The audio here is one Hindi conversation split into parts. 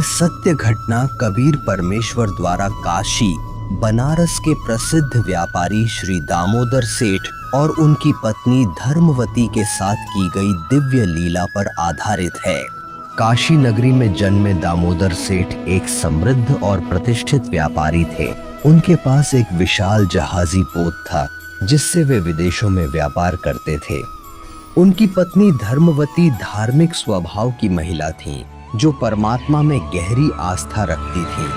सत्य घटना कबीर परमेश्वर द्वारा काशी बनारस के प्रसिद्ध व्यापारी श्री दामोदर सेठ और उनकी पत्नी धर्मवती के साथ की गई दिव्य लीला पर आधारित है। काशी नगरी में जन्मे दामोदर सेठ एक समृद्ध और प्रतिष्ठित व्यापारी थे। उनके पास एक विशाल जहाजी पोत था जिससे वे विदेशों में व्यापार करते थे। उनकी पत्नी धर्मवती धार्मिक स्वभाव की महिला थीं, जो परमात्मा में गहरी आस्था रखती थीं।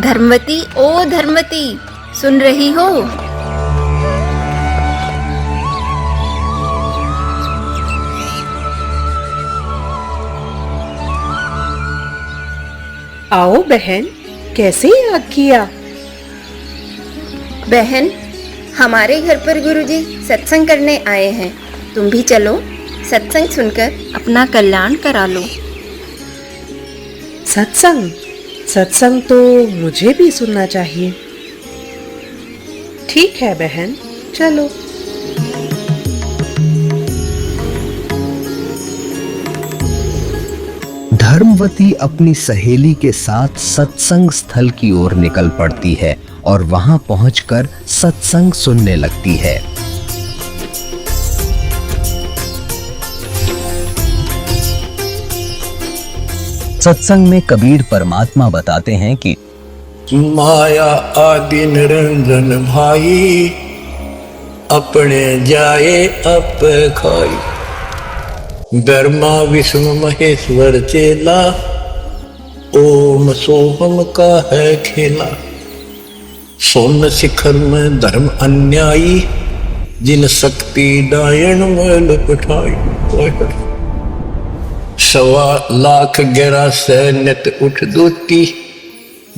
धर्मवती, ओ धर्मवती, सुन रही हो? आओ बहन, कैसे याद किया? बहन, हमारे घर पर गुरुजी सत्संग करने आए हैं। तुम भी चलो, सत्संग सुनकर अपना कल्याण करा लो। सत्संग? सत्संग तो मुझे भी सुनना चाहिए। ठीक है बहन, चलो। धर्मवती अपनी सहेली के साथ सत्संग स्थल की ओर निकल पड़ती है और वहां पहुंचकर सत्संग सुनने लगती है। सत्संग में कबीर परमात्मा बताते हैं कि माया आदि निरंजन भाई, अपने जाए अप खाई। ब्रह्मा विष्णु महेश्वर चेला, ओम सोहम का है खेला। सोन शिखर में धर्म अन्यायी, जिन शक्ति डायन में लपटाई। 1.25 लाख गहरा सैन्यत उठ दूती,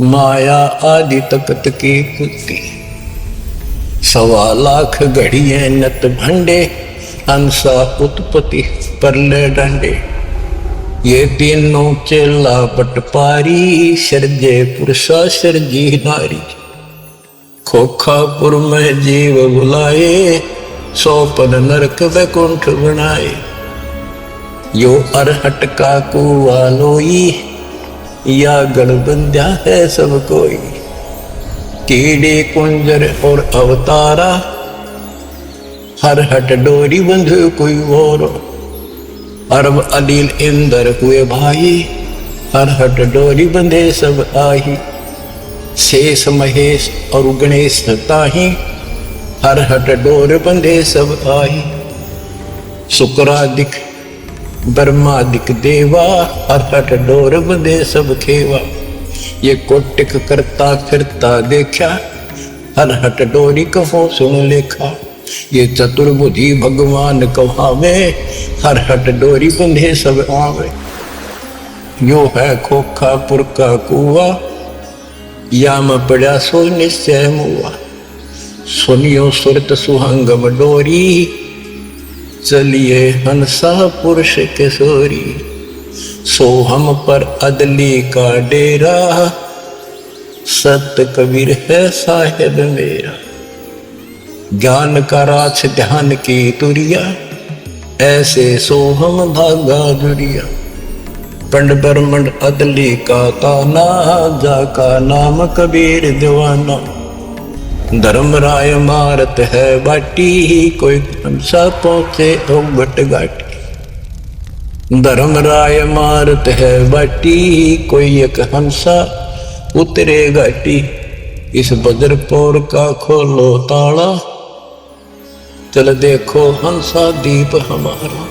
माया आदि तकत की कुत्ती। 1.25 लाख घड़िए नत भंडे, हंसा उत्पत्ति परले डंडे। ये तीनों चेला पटपारी, सर्जे पुरुषा सर्जी नारी। खोखापुर में जीव बुलाए, 100 नरक वैकुंठ बनाए। यो अरहट का कुआ लोई, या गढ़बंध्या है सब कोई। कीड़े कुंजर और अवतारा, हर हट डोरी बंधु कोई और। अरब अलील इंदर हुए भाई, हर हट डोरी बंधे सब आही। शेष महेश और गणेश ताही, हर हट डोर बंधे सब आही। शुक्रादिक ब्रह्मादिक देवा, हर हट डोर बंधे सब खेवा। ये कोटिक करता फिरता देखा, हर हट डोरी कहो सुन लेखा। ये चतुर्बुद्धि भगवान कहावे, हर हट डोरी बंधे सब आवे। यो है खोखापुर का कुआ, याम पड़ा सो निश्चय मुआ। सुनियो सुरत सुहंगम डोरी, चलिए हंसा पुरुष किशोरी। सोहम पर अदली का डेरा, सत्य कबीर है साहेब मेरा। ज्ञान का राछ ध्यान की तुरिया, ऐसे सोहम भागा दुरिया। पंड ब्रह्मंड अदली का ताना, जाका नाम कबीर दीवाना। धर्मराय मारत है बाटी, कोई हंसा पहुंचे ओ बट घाटी। धर्मराय मारत है बाटी, कोई एक हंसा उतरे घाटी। इस बज्रपुर का खोलो ताला, चल देखो हंसा दीप हमारा।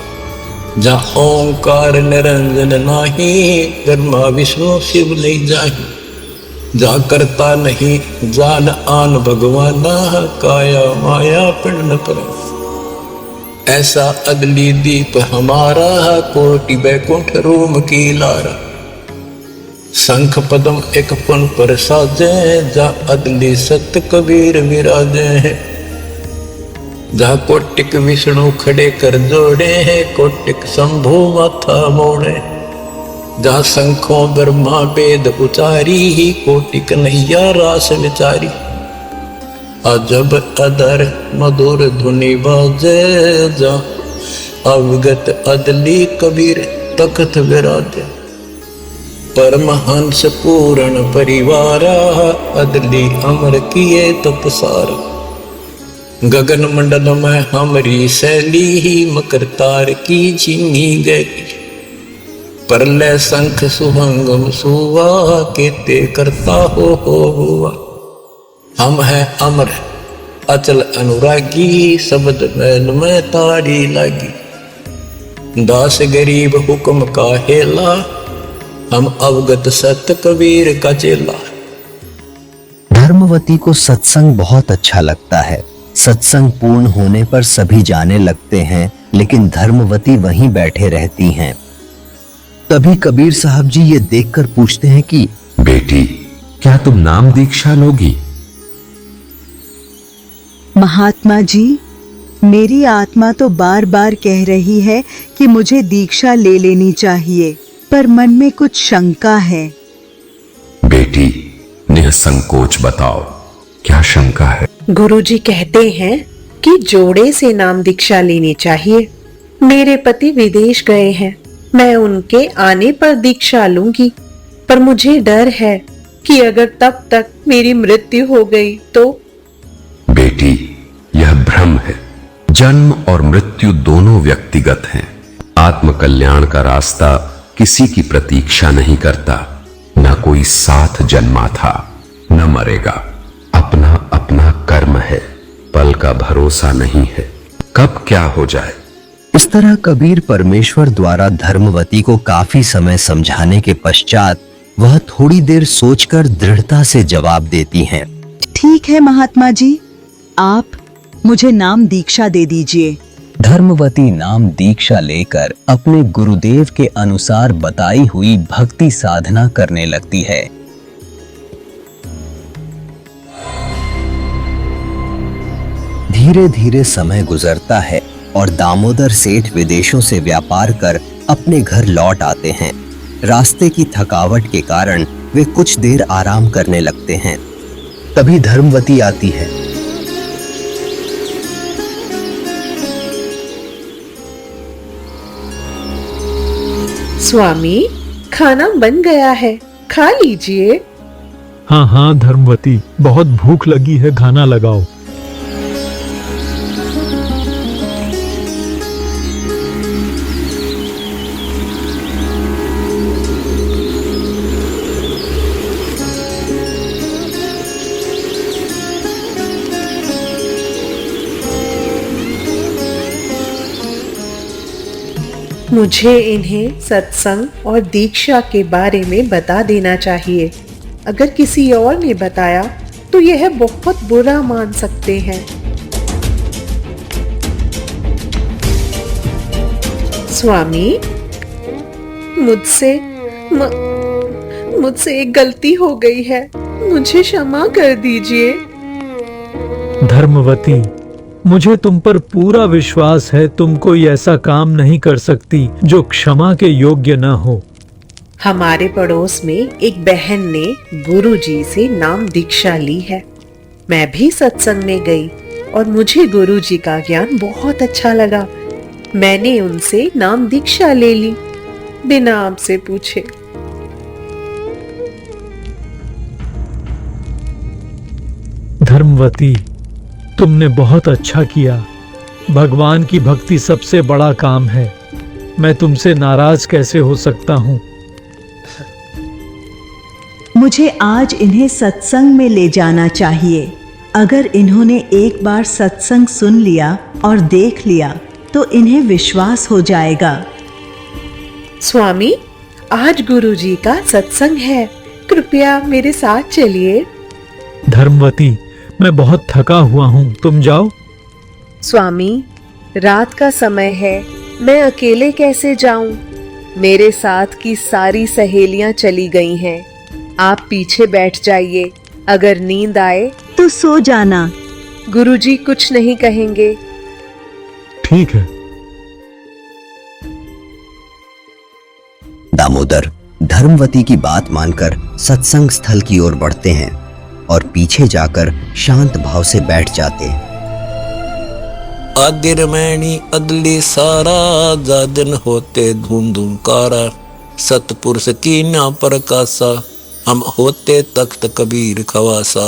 जहाँ ओंकार निरंजन नाही, ब्रह्मा विष्णु शिव नहीं जाही। जा करता नहीं जान आन भगवाना, काया माया पिंड पर। ऐसा अदली दीप हमारा, कोटि बैकुंठ रूम की लारा। शंख पदम एक पुन पर साजे, जा अदली सत्य कबीर विराजे हैं। जा कोटिक विष्णु खड़े कर जोड़े हैं, कोटिक शंभु माथा मोड़े। जहाँ शंखों ब्रह्मा वेद उचारी, कोटि कन्हैया रास विचारी। अजब अदर मधुर धुनि बाजे, जा अवगत अदली कबीर तख्त विराजे। परमहंस पूर्ण परिवारा, अदली अमर किए तपसारा। गगन मंडल में हमरी शैली ही, मकर तार की चीनी गई। परलय शंख सुभंगम सुवा, केते करता हो हुआ। हम हैं अमर अचल अनुरागी, शब्द मैल में तारी लागी। दास गरीब हुक्म का हेला, हम अवगत सत कबीर का चेला। धर्मवती को सत्संग बहुत अच्छा लगता है। सत्संग पूर्ण होने पर सभी जाने लगते हैं, लेकिन धर्मवती वहीं बैठे रहती हैं। तभी कबीर साहब जी ये देखकर पूछते हैं कि बेटी, क्या तुम नाम दीक्षा लोगी? महात्मा जी, मेरी आत्मा तो बार बार कह रही है कि मुझे दीक्षा ले लेनी चाहिए, पर मन में कुछ शंका है। बेटी, निसंकोच बताओ, क्या शंका है? गुरुजी कहते हैं कि जोड़े से नाम दीक्षा लेनी चाहिए। मेरे पति विदेश गए हैं, मैं उनके आने पर दीक्षा लूंगी, पर मुझे डर है कि अगर तब तक मेरी मृत्यु हो गई तो। बेटी, यह भ्रम है। जन्म और मृत्यु दोनों व्यक्तिगत हैं। आत्म कल्याण का रास्ता किसी की प्रतीक्षा नहीं करता। न कोई साथ जन्मा था, न मरेगा। अपना अपना कर्म है, पल का भरोसा नहीं है, कब क्या हो जाए। इस तरह कबीर परमेश्वर द्वारा धर्मवती को काफी समय समझाने के पश्चात वह थोड़ी देर सोचकर दृढ़ता से जवाब देती हैं। ठीक है महात्मा जी, आप मुझे नाम दीक्षा दे दीजिए। धर्मवती नाम दीक्षा लेकर अपने गुरुदेव के अनुसार बताई हुई भक्ति साधना करने लगती है। धीरे धीरे समय गुजरता है और दामोदर सेठ विदेशों से व्यापार कर अपने घर लौट आते हैं। रास्ते की थकावट के कारण वे कुछ देर आराम करने लगते हैं। तभी धर्मवती आती है। स्वामी, खाना बन गया है, खा लीजिए। हाँ हाँ धर्मवती, बहुत भूख लगी है, खाना लगाओ। मुझे इन्हें सत्संग और दीक्षा के बारे में बता देना चाहिए। अगर किसी और ने बताया तो यह बहुत बुरा मान सकते हैं। स्वामी, मुझसे एक गलती हो गई है, मुझे क्षमा कर दीजिए। धर्मवती, मुझे तुम पर पूरा विश्वास है, तुम कोई ऐसा काम नहीं कर सकती जो क्षमा के योग्य न हो। हमारे पड़ोस में एक बहन ने गुरुजी से नाम दीक्षा ली है। मैं भी सत्संग में गई और मुझे गुरुजी का ज्ञान बहुत अच्छा लगा। मैंने उनसे नाम दीक्षा ले ली, बिना आपसे पूछे। धर्मवती, तुमने बहुत अच्छा किया। भगवान की भक्ति सबसे बड़ा काम है। मैं तुमसे नाराज कैसे हो सकता हूँ। मुझे आज इन्हें सत्संग में ले जाना चाहिए। अगर इन्होंने एक बार सत्संग सुन लिया और देख लिया तो इन्हें विश्वास हो जाएगा। स्वामी, आज गुरुजी का सत्संग है, कृपया मेरे साथ चलिए। धर्मवती, मैं बहुत थका हुआ हूँ, तुम जाओ। स्वामी, रात का समय है, मैं अकेले कैसे जाऊं? मेरे साथ की सारी सहेलियां चली गई हैं। आप पीछे बैठ जाइए, अगर नींद आए तो सो जाना। गुरुजी कुछ नहीं कहेंगे। ठीक है। दामोदर धर्मवती की बात मानकर सत्संग स्थल की ओर बढ़ते हैं और पीछे जाकर शांत भाव से बैठ जाते हैं। आदि रमैनी अदली सारा, जा दिन होते धूम धूम कारा। सतपुरुष की ना प्रकाशा, हम होते तख्त कबीर खवासा।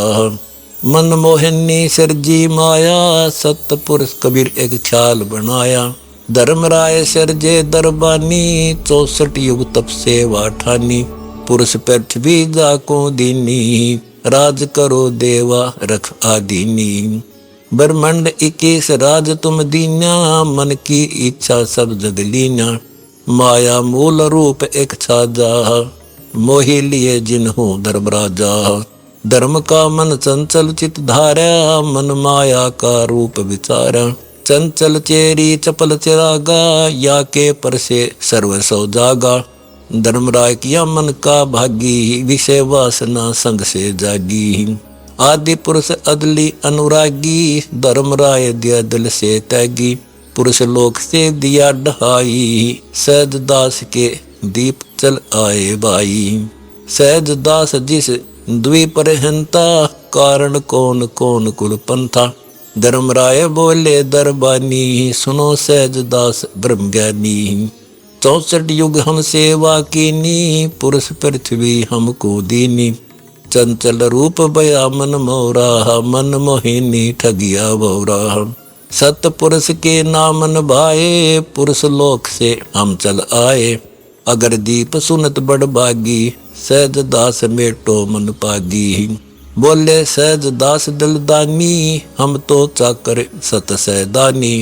मन मोहिनी सिरजी माया, सतपुरुष कबीर एक ख्याल बनाया। धर्मराय सिरजे दरबानी, 64 युग तप सेवा ठानी। पुरुष पृथ्वी जाको दीनी, राज करो देवा रख आदीनी। ब्रह्मांड 21 राज तुम दीना, मन की इच्छा सब जग लीना। माया मूल रूप एक छाजा, मोहि लिए जिन्हों धर्मराजा। धर्म का मन चंचल चित धारा, मन माया का रूप विचारा। चंचल चेरी चपल चिरागा, या के पर से सर्व सौ जागा। धर्मराय किया मन का भागी, विषय वासना संग से जागी। आदि पुरुष अदली अनुरागी, धर्मराय दिया दिल से त्यागी। पुरुष लोक से दिया ढहाई, सहज दास के दीप चल आए बाई। सहज दास जिस द्वीपर हंता, कारण कौन कौन कुल पंथा। धर्मराय बोले दरबानी, सुनो सहज दास ब्रह्म ज्ञानी। 64 युग हम सेवा कीनी, पुरुष पृथ्वी हमको दीनी। चंचल रूप बया मन मोरा, मन मोहिनी ठगिया बोरा। सतपुरुष के नाम भाए, पुरुष लोक से हम चल आए। अगर दीप सुनत बड़ बागी, सहज दास मेटो मन पागी। बोले सहज दास दिलदानी, हम तो चाकर सत सैदानी।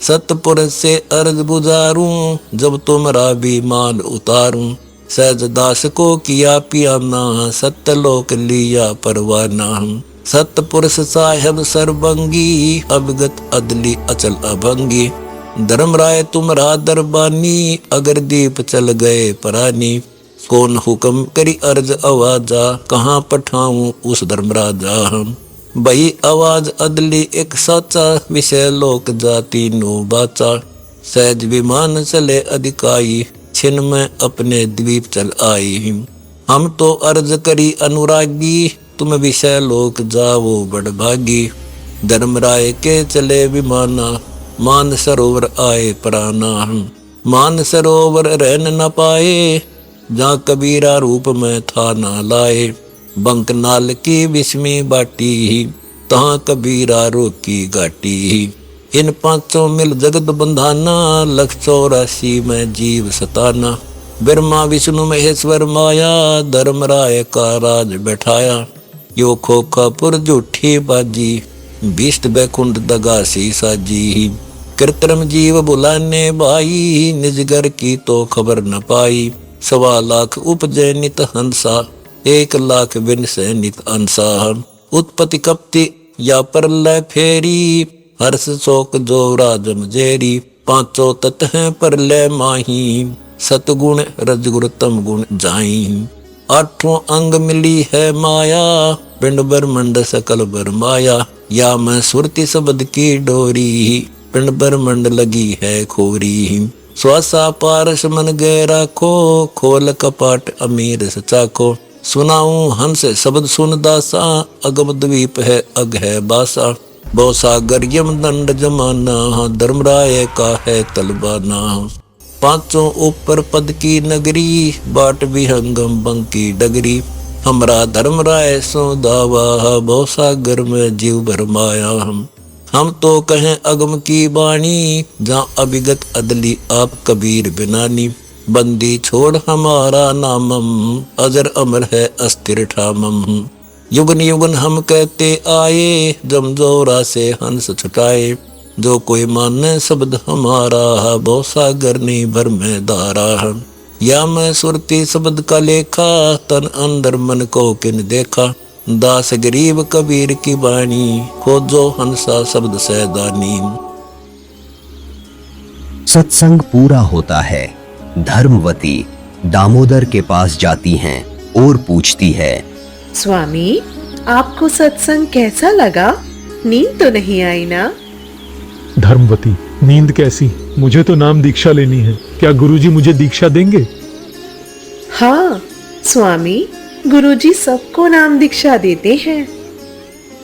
सतपुरुष से अर्ज बुझारूं, जब तुमरा भी मान उतारूं। सहज दास को किया पियाना, सत्यलोक लिया परवाना। सतपुरुष साहेब सर्वंगी, अभिगत अदली अचल अभंगी। धर्मराय तुमरा दरबानी, अगर दीप चल गए परानी। कौन हुक्म करी अर्ज आवाजा, कहाँ पठाऊं उस धर्मराजा। बही आवाज अदली एक साचा, विषय लोक जाति नो बाचा। सहज विमान चले अधिकाई, छिन में अपने द्वीप चल आई। हम तो अर्ज करी अनुरागी, तुम विषय लोक जाओ बड़ भागी। धर्मराय के चले विमाना, मान सरोवर आए प्राणा। मान सरोवर रहन न पाए, जहाँ कबीरा रूप में था ना लाए। बंक नाल की विस्मी बाटी, तहाँ कबीरा रोकी घाटी। इन पांचों मिल जगत बंधाना, 184 में जीव सताना। ब्रह्मा विष्णु महेश्वर माया, धर्मराय का राज बैठाया। यो खोखापुर झूठी बाजी, भीष्ट बैकुंठ दगासी साजी। कृत्रिम जीव बुलाने भाई, निजगर की तो खबर न पाई। 1.25 लाख उपजय नित हंसा, 1 लाख विनसे नित अंसा। उत्पत्ति कपति या परलय फेरी, हर्ष शोक जो राजम जेरी। 5 तत्व हैं परलय माही, सतगुण रजगुण तम गुण जाई। 8 अंग मिली है माया, पिंड ब्रह्मंड सकल बरमाया। या मैं सुरति शब्द की डोरी, पिंड ब्रह्मंड लगी है खोरी। श्वासा पारस मन गहरा को, खोल कपाट अमीर सचाको। सुनाऊं हंस शब्द सुन दासा, अगम द्वीप है अग है बासा। बहु सागर यम दंड जमाना, धर्मराय का है तलबाना। 5 ऊपर पद की नगरी, बाट विहंगम बंकी डगरी। हमरा धर्मराय सो दावा, बहु सागर में जीव भरमाया। हम तो कहें अगम की बाणी, जहाँ अभिगत अदली आप कबीर बिनानी। बंदी छोड़ हमारा नामम, अजर अमर है अस्थिर ठामम। युगन युगन हम कहते आए, जमजोरा से हंस छुटाए। जो कोई माने शब्द हमारा, बहु सागर नहीं भर में दारा। या मैं सुरती शब्द का लेखा, तन अंदर मन को किन देखा। दास गरीब कबीर की बाणी, खोजो हंसा शब्द सैदानी। सत्संग पूरा होता है। धर्मवती दामोदर के पास जाती हैं और पूछती है, स्वामी, आपको सत्संग कैसा लगा? नींद तो नहीं आई ना? धर्मवती, नींद कैसी? मुझे तो नाम दीक्षा लेनी है। क्या गुरुजी मुझे दीक्षा देंगे? हाँ स्वामी, गुरुजी सबको नाम दीक्षा देते हैं।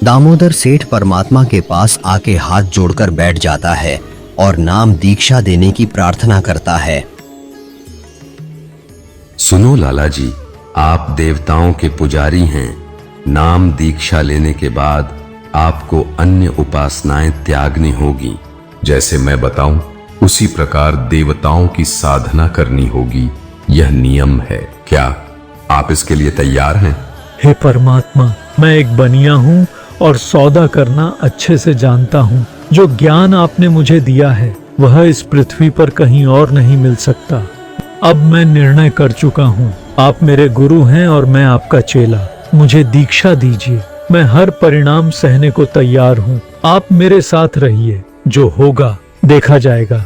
दामोदर सेठ परमात्मा के पास आके हाथ जोड़कर बैठ जाता है और नाम दीक्षा देने की प्रार्थना करता है। सुनो लाला जी, आप देवताओं के पुजारी हैं। नाम दीक्षा लेने के बाद आपको अन्य उपासनाएं त्यागनी होगी। जैसे मैं बताऊं उसी प्रकार देवताओं की साधना करनी होगी। यह नियम है। क्या आप इसके लिए तैयार हैं? हे परमात्मा, मैं एक बनिया हूँ और सौदा करना अच्छे से जानता हूँ। जो ज्ञान आपने मुझे दिया है वह इस पृथ्वी पर कहीं और नहीं मिल सकता। अब मैं निर्णय कर चुका हूँ। आप मेरे गुरु हैं और मैं आपका चेला। मुझे दीक्षा दीजिए। मैं हर परिणाम सहने को तैयार हूँ। आप मेरे साथ रहिए। जो होगा देखा जाएगा।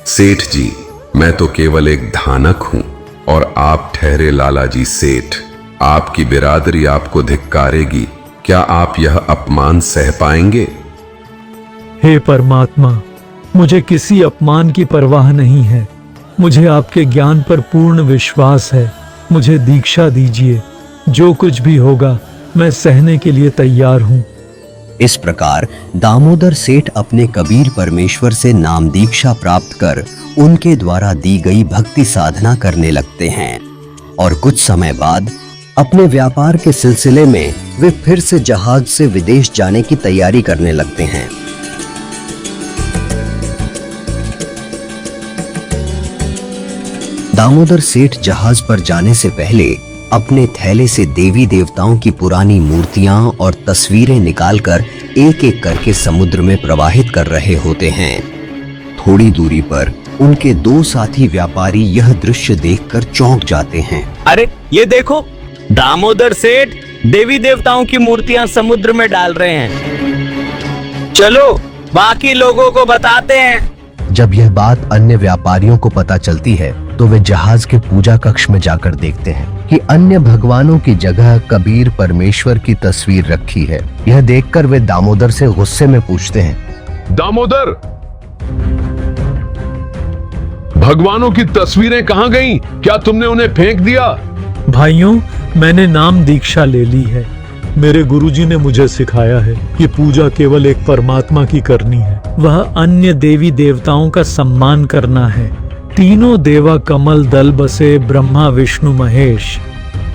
सेठ जी, मैं तो केवल एक धानक हूं और आप ठहरे लाला जी सेठ। आपकी बिरादरी आपको धिक्कारेगी। क्या आप यह अपमान सह पाएंगे? हे परमात्मा, मुझे किसी अपमान की परवाह नहीं है। मुझे आपके ज्ञान पर पूर्ण विश्वास है। मुझे दीक्षा दीजिए। जो कुछ भी होगा मैं सहने के लिए तैयार हूँ। इस प्रकार दामोदर सेठ अपने कबीर परमेश्वर से नाम दीक्षा प्राप्त कर उनके द्वारा दी गई भक्ति साधना करने लगते हैं और कुछ समय बाद अपने व्यापार के सिलसिले में वे फिर से जहाज से विदेश जाने की तैयारी करने लगते हैं। दामोदर सेठ जहाज पर जाने से पहले अपने थैले से देवी देवताओं की पुरानी मूर्तियां और तस्वीरें निकालकर एक एक करके समुद्र में प्रवाहित कर रहे होते हैं। थोड़ी दूरी पर उनके दो साथी व्यापारी यह दृश्य देखकर चौंक जाते हैं। अरे ये देखो, दामोदर सेठ देवी देवताओं की मूर्तियां समुद्र में डाल रहे हैं। चलो बाकी लोगों को बताते हैं। जब यह बात अन्य व्यापारियों को पता चलती है तो वे जहाज के पूजा कक्ष में जाकर देखते हैं कि अन्य भगवानों की जगह कबीर परमेश्वर की तस्वीर रखी है। यह देखकर वे दामोदर से गुस्से में पूछते हैं, दामोदर, भगवानों की तस्वीरें कहां गईं? क्या तुमने उन्हें फेंक दिया? भाइयों, मैंने नाम दीक्षा ले ली है। मेरे गुरुजी ने मुझे सिखाया है कि पूजा केवल एक परमात्मा की करनी है। वह अन्य देवी देवताओं का सम्मान करना है। तीनों देवा कमल दल बसे ब्रह्मा विष्णु महेश।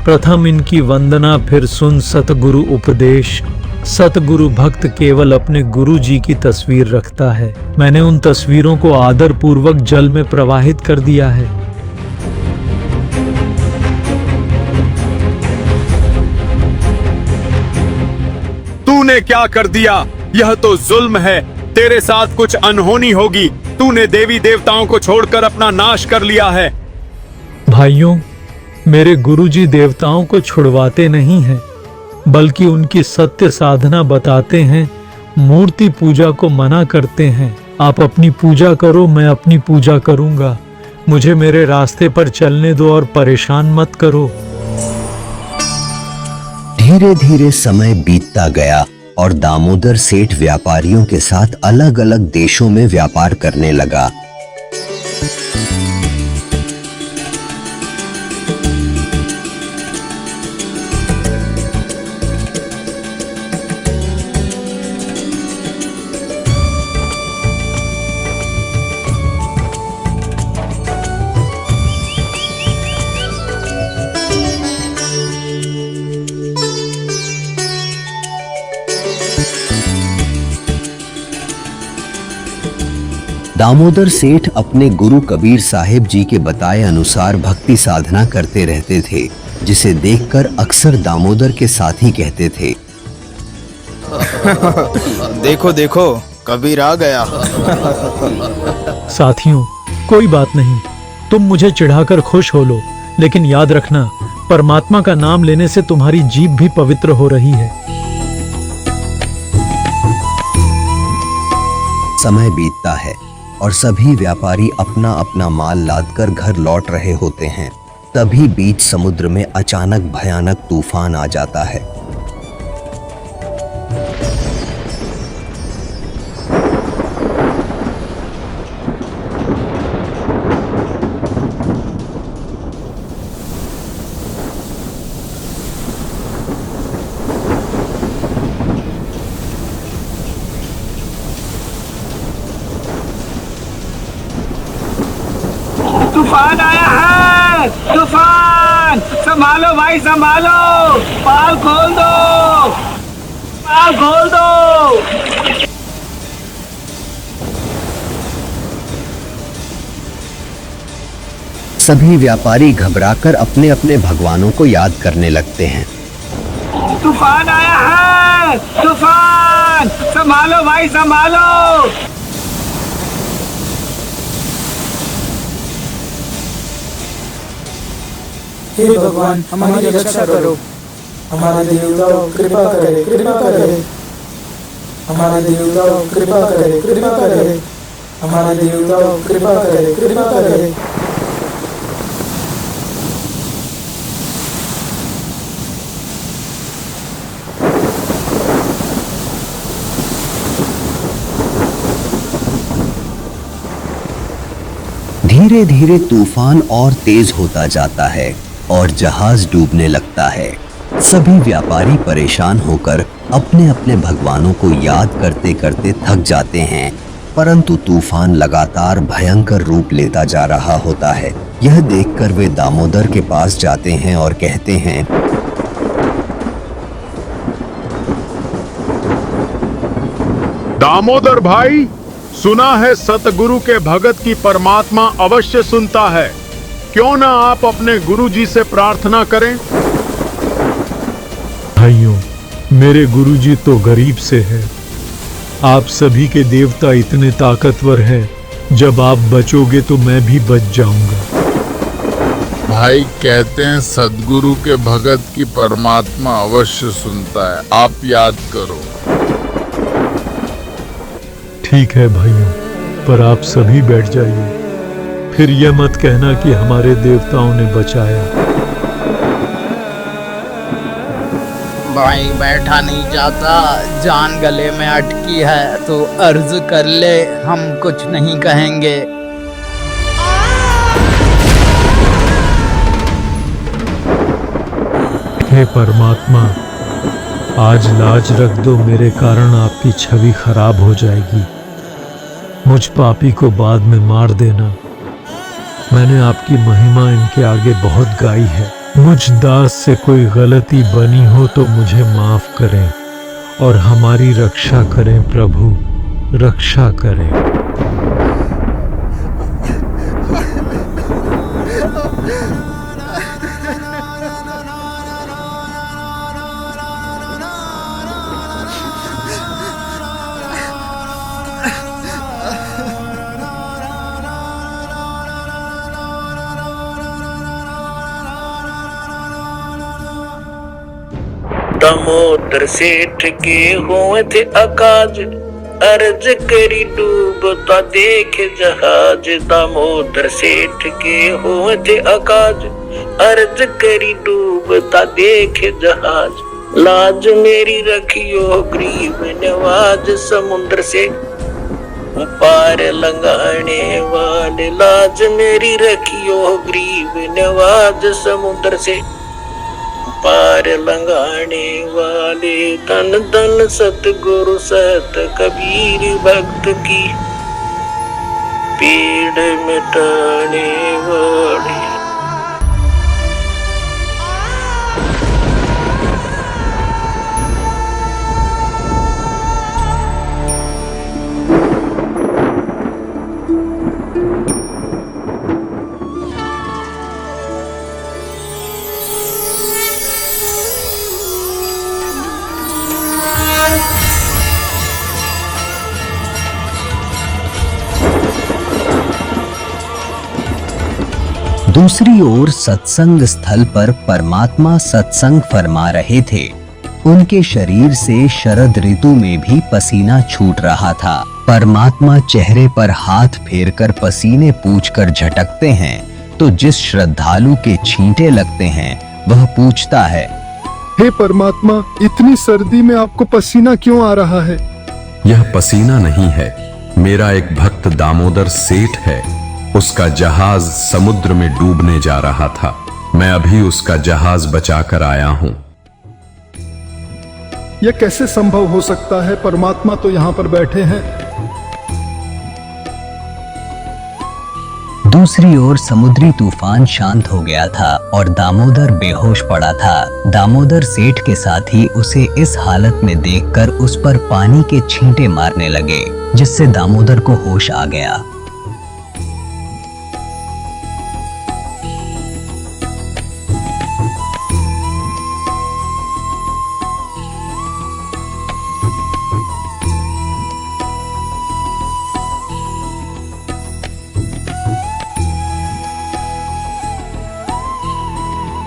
प्रथम इनकी वंदना फिर सुन सतगुरु उपदेश। सतगुरु भक्त केवल अपने गुरु जी की तस्वीर रखता है। मैंने उन तस्वीरों को आदर पूर्वक जल में प्रवाहित कर दिया है। तूने क्या कर दिया? यह तो जुल्म है। तेरे साथ कुछ अनहोनी होगी। तूने देवी देवताओं को छोड़कर अपना नाश कर लिया है। भाइयों, मेरे गुरुजी देवताओं को छुड़वाते नहीं हैं, बल्कि उनकी सत्य साधना बताते हैं। मूर्ति पूजा को मना करते हैं। आप अपनी पूजा करो, मैं अपनी पूजा करूंगा। मुझे मेरे रास्ते पर चलने दो और परेशान मत करो। धीरे धीरे समय बीतता गया और दामोदर सेठ व्यापारियों के साथ अलग अलग देशों में व्यापार करने लगा। दामोदर सेठ अपने गुरु कबीर साहिब जी के बताए अनुसार भक्ति साधना करते रहते थे, जिसे देखकर अक्सर दामोदर के साथी कहते थे, देखो देखो, कबीर आ गया। साथियों, कोई बात नहीं, तुम मुझे चिढ़ाकर खुश हो लो, लेकिन याद रखना, परमात्मा का नाम लेने से तुम्हारी जीभ भी पवित्र हो रही है। समय बीतता है और सभी व्यापारी अपना अपना माल लादकर घर लौट रहे होते हैं। तभी बीच समुद्र में अचानक भयानक तूफान आ जाता है। तूफान आया है, तूफान! संभालो भाई संभालो, पाल खोल दो, पाल खोल दो। सभी व्यापारी घबराकर अपने अपने भगवानों को याद करने लगते हैं। तूफान आया है, तूफान! संभालो भाई संभालो। हे भगवान, हमारी रक्षा करो। हमारे देवताओं कृपा करे, कृपा करे। हमारे देवताओं कृपा करे, कृपा करे। हमारे देवताओं कृपा करे, कृपा करे। धीरे धीरे तूफान और तेज होता जाता है और जहाज डूबने लगता है। सभी व्यापारी परेशान होकर अपने अपने भगवानों को याद करते करते थक जाते हैं, परंतु तूफान लगातार भयंकर रूप लेता जा रहा होता है। यह देखकर वे दामोदर के पास जाते हैं और कहते हैं, दामोदर भाई, सुना है सतगुरु के भगत की परमात्मा अवश्य सुनता है। क्यों ना आप अपने गुरुजी से प्रार्थना करें। भाइयों, मेरे गुरुजी तो गरीब से है। आप सभी के देवता इतने ताकतवर हैं, जब आप बचोगे तो मैं भी बच जाऊंगा। भाई कहते हैं सदगुरु के भगत की परमात्मा अवश्य सुनता है, आप याद करो। ठीक है भाइयों, पर आप सभी बैठ जाइए, फिर यह मत कहना कि हमारे देवताओं ने बचाया। भाई बैठा नहीं जाता, जान गले में अटकी है तो अर्ज कर ले, हम कुछ नहीं कहेंगे। हे परमात्मा, आज लाज रख दो, मेरे कारण आपकी छवि खराब हो जाएगी। मुझ पापी को बाद में मार देना। मैंने आपकी महिमा इनके आगे बहुत गाई है। मुझ दास से कोई गलती बनी हो तो मुझे माफ करें और हमारी रक्षा करें प्रभु, रक्षा करें। दामोदर सेठ के हुए थे अकाज, अर्ज करी डूबता देख जहाज। दामोदर सेठ के हुए थे अकाज, अर्ज करी डूबता देख जहाज। लाज मेरी रखियो गरीब नवाज, समुद्र से पार लंघाने वाले। लाज मेरी रखियो गरीब नवाज, समुद्र से पार लंघाने वाले। धन धन सतगुरु सत कबीर भक्त की पीड़ मिटाने वाले। दूसरी ओर सत्संग स्थल पर परमात्मा सत्संग फरमा रहे थे। उनके शरीर से शरद ऋतु में भी पसीना छूट रहा था। परमात्मा चेहरे पर हाथ फेरकर पसीने पूछकर झटकते हैं तो जिस श्रद्धालु के छींटे लगते हैं वह पूछता है, हे परमात्मा, इतनी सर्दी में आपको पसीना क्यों आ रहा है? यह पसीना नहीं है, मेरा एक भक्त दामोदर सेठ है। उसका जहाज समुद्र में डूबने जा रहा था। मैं अभी उसका जहाज बचाकर आया हूं। यह कैसे संभव हो सकता है? परमात्मा तो यहाँ पर बैठे हैं। दूसरी ओर समुद्री तूफान शांत हो गया था और दामोदर बेहोश पड़ा था। दामोदर सेठ के साथी उसे इस हालत में देखकर उस पर पानी के छींटे मारने लगे, जिससे दामोदर को होश आ गया।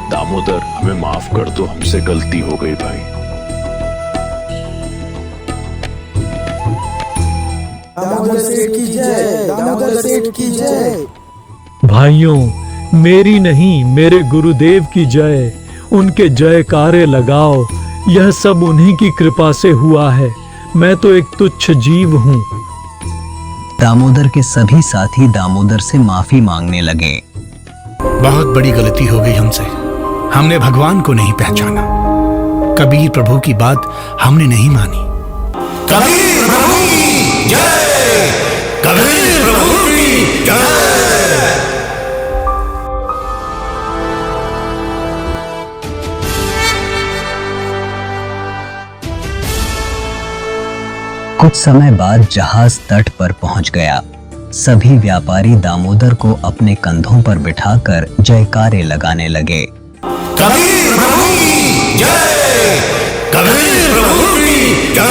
दामोदर, हमें माफ कर दो, हमसे गलती हो गई भाई। दामोदर सेठ की जय, दामोदर सेठ की जय। भाइयों, मेरी नहीं मेरे गुरुदेव की जय। उनके जयकारे लगाओ। यह सब उन्हीं की कृपा से हुआ है। मैं तो एक तुच्छ जीव हूँ। दामोदर के सभी साथी दामोदर से माफी मांगने लगे। बहुत बड़ी गलती हो गई हमसे। हमने भगवान को नहीं पहचाना। कबीर प्रभु की बात हमने नहीं मानी। कबीर प्रभु की जय, कबीर प्रभु की जय। कुछ समय बाद जहाज तट पर पहुंच गया। सभी व्यापारी दामोदर को अपने कंधों पर बिठाकर जयकारे लगाने लगे। कबीर प्रभु की जय, कबीर प्रभु की जय।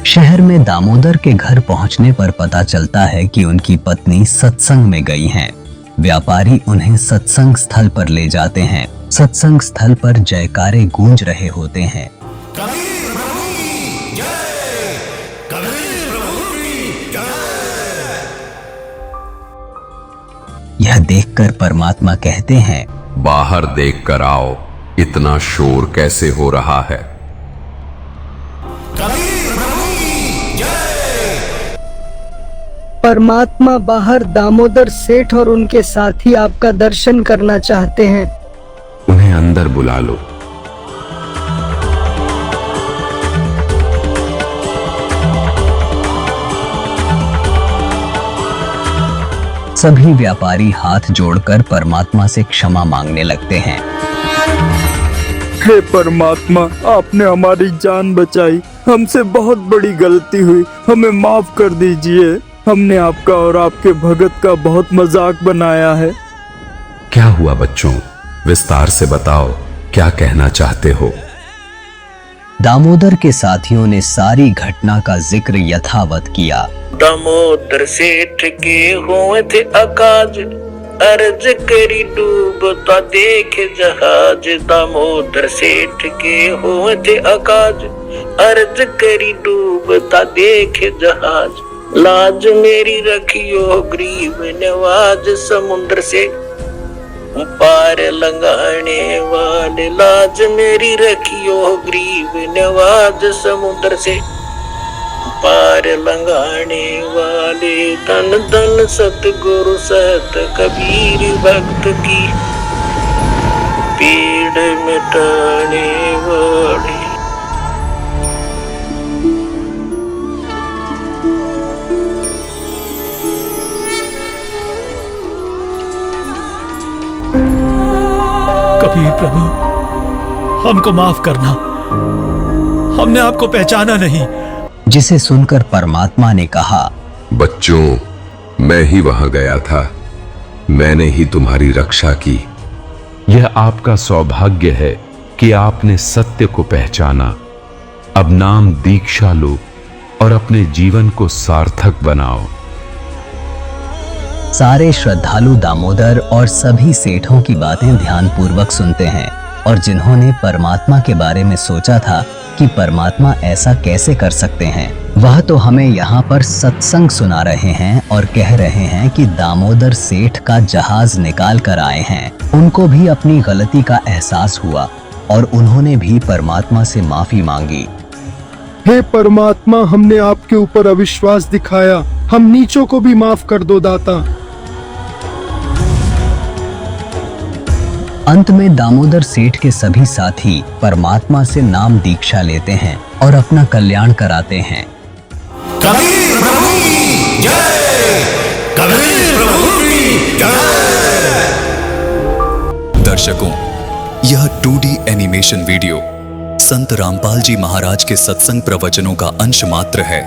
शहर में दामोदर के घर पहुंचने पर पता चलता है कि उनकी पत्नी सत्संग में गई हैं। व्यापारी उन्हें सत्संग स्थल पर ले जाते हैं। सत्संग स्थल पर जयकारे गूंज रहे होते हैं। कबीर प्रभु की जय, कबीर प्रभु की जय। यह देखकर परमात्मा कहते हैं, बाहर देख कर आओ, इतना शोर कैसे हो रहा है। परमात्मा बाहर दामोदर सेठ और उनके साथी आपका दर्शन करना चाहते हैं। उन्हें अंदर बुला लो। सभी व्यापारी हाथ जोड़कर परमात्मा से क्षमा मांगने लगते हैं। हे परमात्मा, आपने हमारी जान बचाई। हमसे बहुत बड़ी गलती हुई, हमें माफ कर दीजिए। हमने आपका और आपके भगत का बहुत मजाक बनाया है। क्या हुआ बच्चों, विस्तार से बताओ, क्या कहना चाहते हो। दामोदर के साथियों ने सारी घटना का जिक्र यथावत किया। दामोदर सेठ के हुए थे अकाज, अर्ज करी डूबता देख जहाज। दामोदर सेठ के हुए थे अकाज, अर्ज करी डूबता देख जहाज। लाज मेरी रखियो गरीब नवाज, समुद्र से पार लंघाने वाले। लाज मेरी रखियो गरीब नवाज, समुद्र से पार लंघाने वाले। धन धन सतगुरु सत कबीर भक्त की, पीड़ मिटाने वाले। कबीर प्रभु, हमको माफ करना, हमने आपको पहचाना नहीं। जिसे सुनकर परमात्मा ने कहा, बच्चों, मैं ही वहां गया था, मैंने ही तुम्हारी रक्षा की। यह आपका सौभाग्य है कि आपने सत्य को पहचाना। अब नाम दीक्षा लो और अपने जीवन को सार्थक बनाओ। सारे श्रद्धालु दामोदर और सभी सेठों की बातें ध्यानपूर्वक सुनते हैं, और जिन्होंने परमात्मा के बारे में सोचा था कि परमात्मा ऐसा कैसे कर सकते हैं, वह तो हमें यहाँ पर सत्संग सुना रहे हैं और कह रहे हैं कि दामोदर सेठ का जहाज निकाल कर आए हैं। उनको भी अपनी गलती का एहसास हुआ और उन्होंने भी परमात्मा से माफी मांगी। हे परमात्मा, हमने आपके ऊपर अविश्वास दिखाया, हम नीचों को भी माफ कर दो दाता। अंत में दामोदर सेठ के सभी साथी परमात्मा से नाम दीक्षा लेते हैं और अपना कल्याण कराते हैं। कबीर प्रभु की जय, कबीर प्रभु की जय। दर्शकों, यह 2D एनिमेशन वीडियो संत रामपाल जी महाराज के सत्संग प्रवचनों का अंश मात्र है।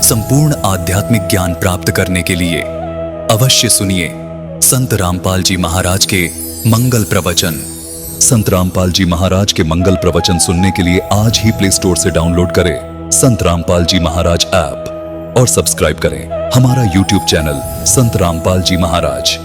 संपूर्ण आध्यात्मिक ज्ञान प्राप्त करने के लिए अवश्य सुनिए संत रामपाल जी महाराज के मंगल प्रवचन। संत रामपाल जी महाराज के मंगल प्रवचन सुनने के लिए आज ही प्ले स्टोर से डाउनलोड करें संत रामपाल जी महाराज ऐप और सब्सक्राइब करें हमारा YouTube चैनल संत रामपाल जी महाराज।